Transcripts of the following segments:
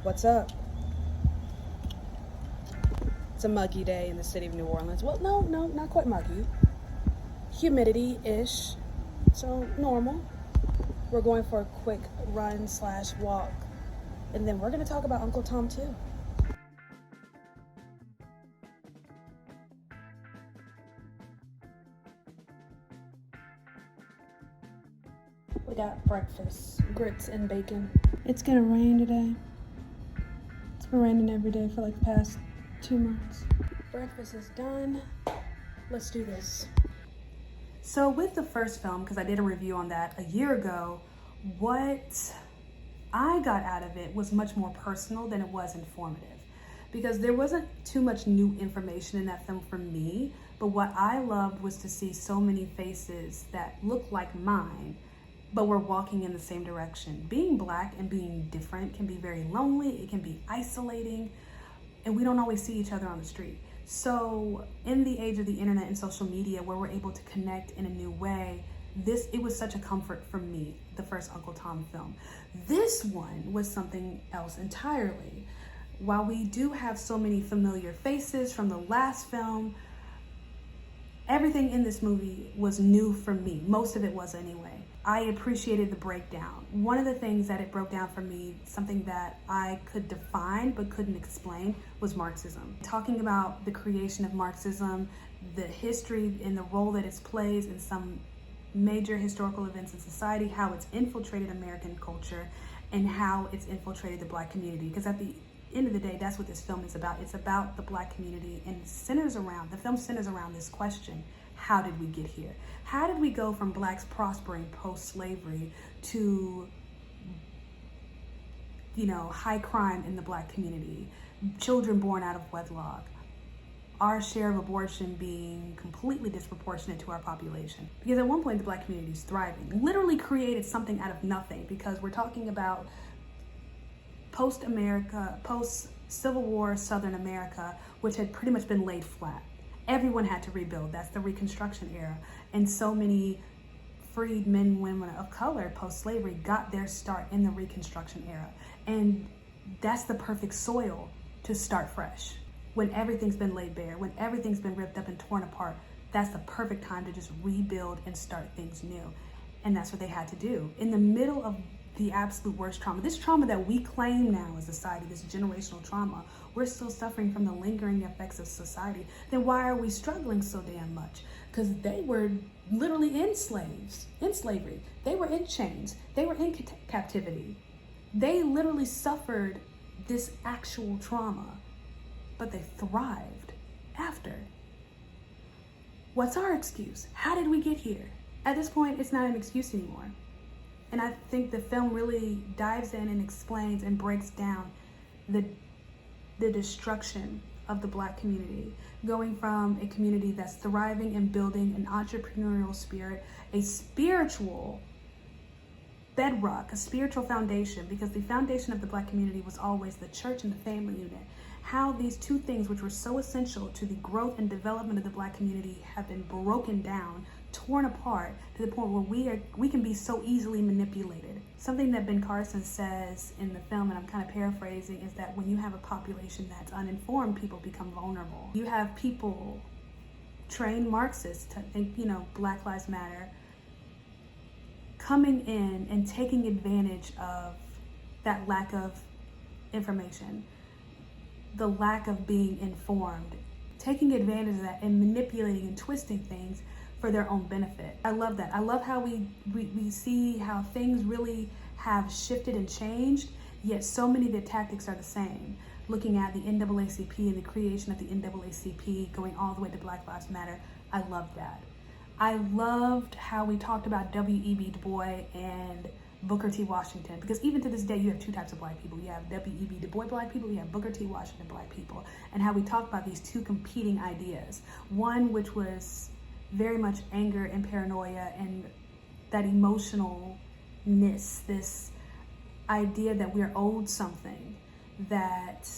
What's up? It's a muggy day in the city of New Orleans. Well, no, not quite muggy. Humidity-ish, so normal. We're going for a quick run/walk, and then we're gonna talk about Uncle Tom too. We got breakfast, grits and bacon. It's gonna rain today. It's been raining every day for like the past 2 months. Breakfast is done. Let's do this. So with the first film, because I did a review on that a year ago, what I got out of it was much more personal than it was informative. Because there wasn't too much new information in that film for me, but what I loved was to see so many faces that looked like mine, but we're walking in the same direction. Being Black and being different can be very lonely, it can be isolating, and we don't always see each other on the street. So in the age of the internet and social media where we're able to connect in a new way, it was such a comfort for me, the first Uncle Tom film. This one was something else entirely. While we do have so many familiar faces from the last film, everything in this movie was new for me. Most of it was anyway. I appreciated the breakdown. One of the things that it broke down for me, something that I could define but couldn't explain, was Marxism. Talking about the creation of Marxism, the history and the role that it plays in some major historical events in society, how it's infiltrated American culture, and how it's infiltrated the Black community. Because at the end of the day, that's what this film is about. It's about the Black community, and the film centers around this question: how did we get here? How did we go from Blacks prospering post-slavery to, high crime in the Black community, children born out of wedlock, our share of abortion being completely disproportionate to our population? Because at one point the Black community is thriving, literally created something out of nothing, because we're talking about post-Civil War Southern America, which had pretty much been laid flat. Everyone had to rebuild. That's the Reconstruction era. And so many freed men and women of color post-slavery got their start in the Reconstruction era. And that's the perfect soil to start fresh. When everything's been laid bare, when everything's been ripped up and torn apart, that's the perfect time to just rebuild and start things new. And that's what they had to do. In the middle of the absolute worst trauma, this trauma that we claim now as a society, this generational trauma, we're still suffering from the lingering effects of society. Then why are we struggling so damn much? Because they were literally in slavery. They were in chains. They were in captivity. They literally suffered this actual trauma, but they thrived after. What's our excuse? How did we get here? At this point, it's not an excuse anymore. And I think the film really dives in and explains and breaks down the destruction of the Black community, going from a community that's thriving and building an entrepreneurial spirit, a spiritual bedrock, a spiritual foundation, because the foundation of the Black community was always the church and the family unit. How these two things, which were so essential to the growth and development of the Black community, have been broken down, torn apart, to the point where we can be so easily manipulated. Something that Ben Carson says in the film, and I'm kind of paraphrasing, is that when you have a population that's uninformed, people become vulnerable. You have people, trained Marxists, to think, Black Lives Matter, coming in and taking advantage of that lack of information, the lack of being informed, taking advantage of that and manipulating and twisting things for their own benefit. I love that. I love how we see how things really have shifted and changed, yet so many of the tactics are the same. Looking at the NAACP and the creation of the NAACP going all the way to Black Lives Matter, I loved that. I loved how we talked about W.E.B. Du Bois and Booker T. Washington, because even to this day you have two types of Black people. You have W.E.B. Du Bois Black people, you have Booker T. Washington Black people, and how we talked about these two competing ideas. One which was very much anger and paranoia and that emotionalness, this idea that we're owed something, that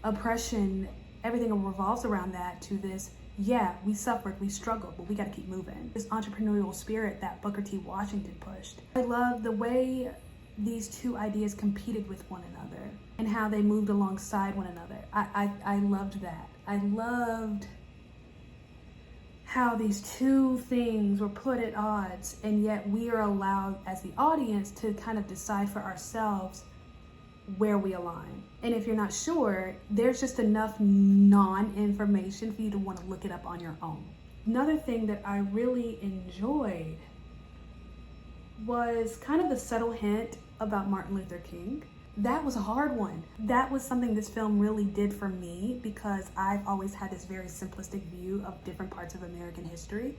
oppression, everything revolves around that, to this, yeah, we suffered, we struggled, but we got to keep moving. This entrepreneurial spirit that Booker T. Washington pushed. I love the way these two ideas competed with one another and how they moved alongside one another. I loved that. I loved how these two things were put at odds, and yet we are allowed as the audience to kind of decide for ourselves where we align. And if you're not sure, there's just enough non-information for you to want to look it up on your own. Another thing that I really enjoyed was kind of the subtle hint about Martin Luther King. That was a hard one. That was something this film really did for me, because I've always had this very simplistic view of different parts of American history.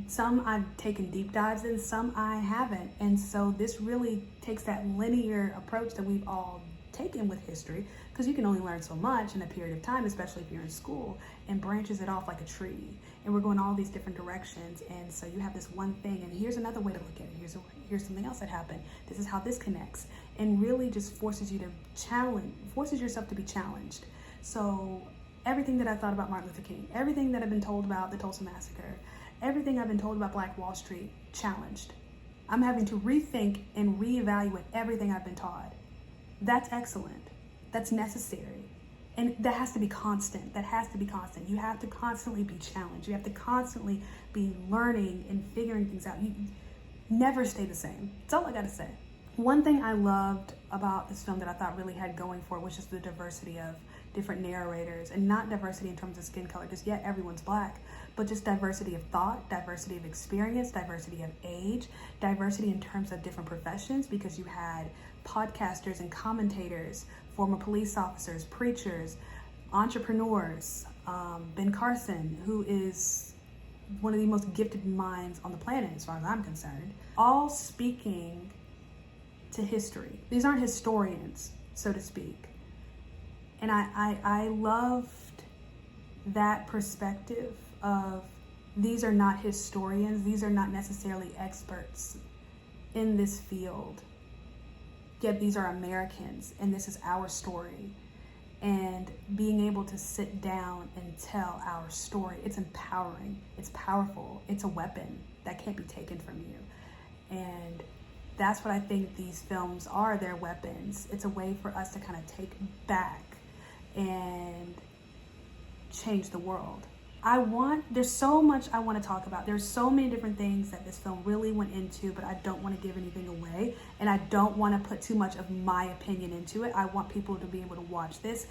Some I've taken deep dives in, some I haven't. And so this really takes that linear approach that we've all taken with history, because you can only learn so much in a period of time, especially if you're in school, and branches it off like a tree. And we're going all these different directions. And so you have this one thing, and here's another way to look at it. Here's something else that happened. This is how this connects. And really just forces yourself to be challenged. So everything that I thought about Martin Luther King, everything that I've been told about the Tulsa Massacre, everything I've been told about Black Wall Street, challenged. I'm having to rethink and reevaluate everything I've been taught. That's excellent. That's necessary. And that has to be constant. That has to be constant. You have to constantly be challenged. You have to constantly be learning and figuring things out. You never stay the same. That's all I gotta say. One thing I loved about this film that I thought really had going for it was just the diversity of different narrators, and not diversity in terms of skin color, because yeah, everyone's Black, but just diversity of thought, diversity of experience, diversity of age, diversity in terms of different professions, because you had podcasters and commentators, former police officers, preachers, entrepreneurs, Ben Carson, who is one of the most gifted minds on the planet as far as I'm concerned, all speaking to history. These aren't historians, so to speak. And I loved that perspective of, these are not historians, these are not necessarily experts in this field, yet these are Americans, and this is our story. And being able to sit down and tell our story, it's empowering, it's powerful, it's a weapon that can't be taken from you. And that's what I think these films are, they're weapons. It's a way for us to kind of take back and change the world. There's so much I want to talk about. There's so many different things that this film really went into, but I don't want to give anything away, and I don't want to put too much of my opinion into it. I want people to be able to watch this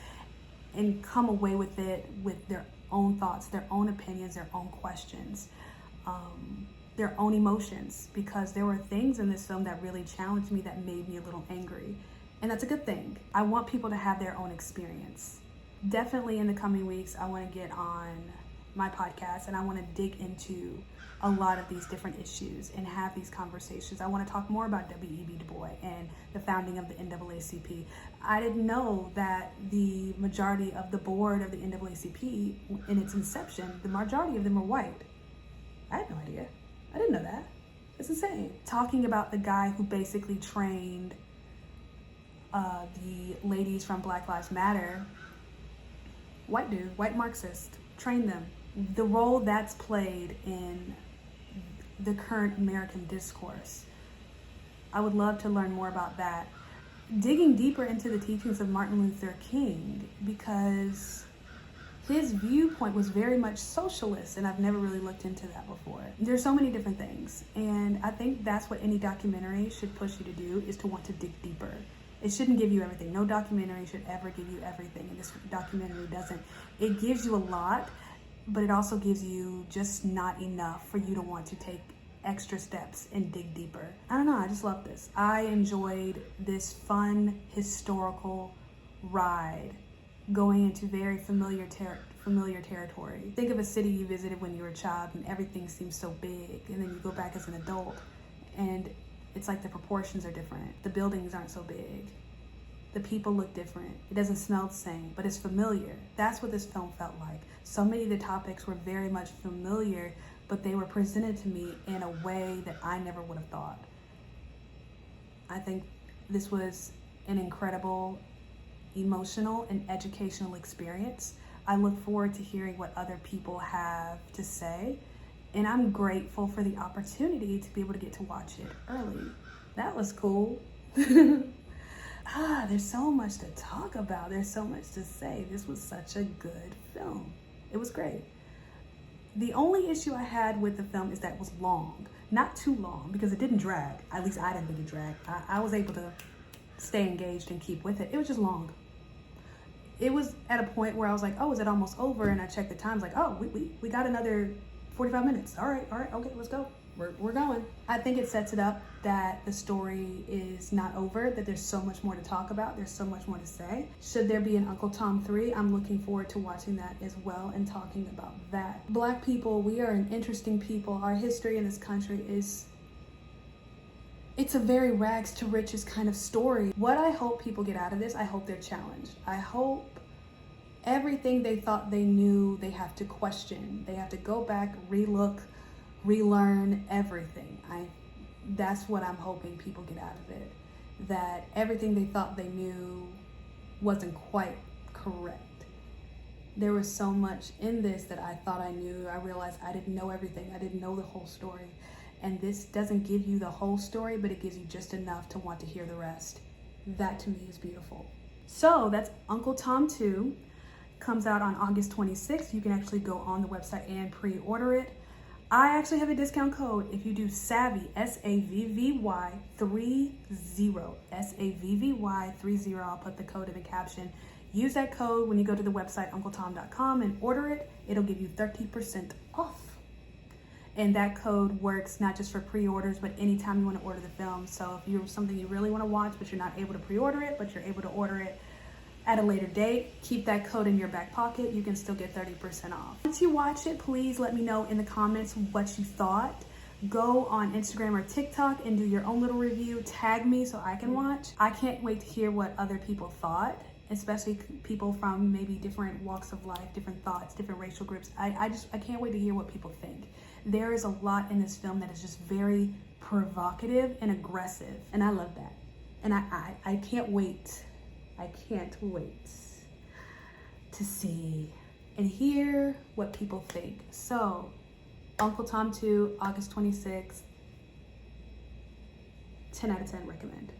and come away with it with their own thoughts, their own opinions, their own questions, their own emotions, because there were things in this film that really challenged me, that made me a little angry. And that's a good thing. I want people to have their own experience. Definitely in the coming weeks, I want to get on my podcast and I want to dig into a lot of these different issues and have these conversations. I want to talk more about W.E.B. Du Bois and the founding of the NAACP. I didn't know that the majority of the board of the NAACP, in its inception, the majority of them were white. I had no idea. I didn't know that. It's insane. Talking about the guy who basically trained the ladies from Black Lives Matter, white dude, white Marxist, trained them. The role that's played in the current American discourse. I would love to learn more about that. Digging deeper into the teachings of Martin Luther King, because his viewpoint was very much socialist, and I've never really looked into that before. There's so many different things, and I think that's what any documentary should push you to do, is to want to dig deeper. It shouldn't give you everything. No documentary should ever give you everything, and this documentary doesn't. It gives you a lot, but it also gives you just not enough for you to want to take extra steps and dig deeper. I don't know, I just love this. I enjoyed this fun historical ride going into very familiar territory. Think of a city you visited when you were a child and everything seems so big, and then you go back as an adult and it's like the proportions are different. The buildings aren't so big. The people look different. It doesn't smell the same, but it's familiar. That's what this film felt like. So many of the topics were very much familiar, but they were presented to me in a way that I never would have thought. I think this was an incredible emotional and educational experience. I look forward to hearing what other people have to say, and I'm grateful for the opportunity to be able to get to watch it early. That was cool. There's so much to talk about. There's so much to say. This was such a good film. It was great. The only issue I had with the film is that it was long. Not too long, because it didn't drag. At least I didn't think it dragged. I was able to stay engaged and keep with it. It was just long. It was at a point where I was like, oh, is it almost over? And I checked the time, like, oh, we got another 45 minutes. All right, okay, let's go. We're going. I think it sets it up that the story is not over, that there's so much more to talk about. There's so much more to say. Should there be an Uncle Tom 3, I'm looking forward to watching that as well and talking about that. Black people, we are an interesting people. Our history in this country it's a very rags to riches kind of story. What I hope people get out of this, I hope they're challenged. I hope everything they thought they knew, they have to question. They have to go back, relook, relearn everything. That's what I'm hoping people get out of it. That everything they thought they knew wasn't quite correct. There was so much in this that I thought I knew. I realized I didn't know everything. I didn't know the whole story. And this doesn't give you the whole story, but it gives you just enough to want to hear the rest. That to me is beautiful. So that's Uncle Tom 2. Comes out on August 26th. You can actually go on the website and pre-order it. I actually have a discount code if you do SAVVY, SAVVY 30, SAVVY 30. I'll put the code in the caption. Use that code when you go to the website uncletom.com and order it. It'll give you 30% off. And that code works not just for pre-orders, but anytime you want to order the film. So if you're something you really want to watch, but you're not able to pre-order it, but you're able to order it at a later date, keep that code in your back pocket. You can still get 30% off. Once you watch it, please let me know in the comments what you thought. Go on Instagram or TikTok and do your own little review. Tag me so I can watch. I can't wait to hear what other people thought, especially people from maybe different walks of life, different thoughts, different racial groups. I can't wait to hear what people think. There is a lot in this film that is just very provocative and aggressive, and I love that. And I can't wait. I can't wait to see and hear what people think. So, Uncle Tom 2, August 26th, 10 out of 10 recommend.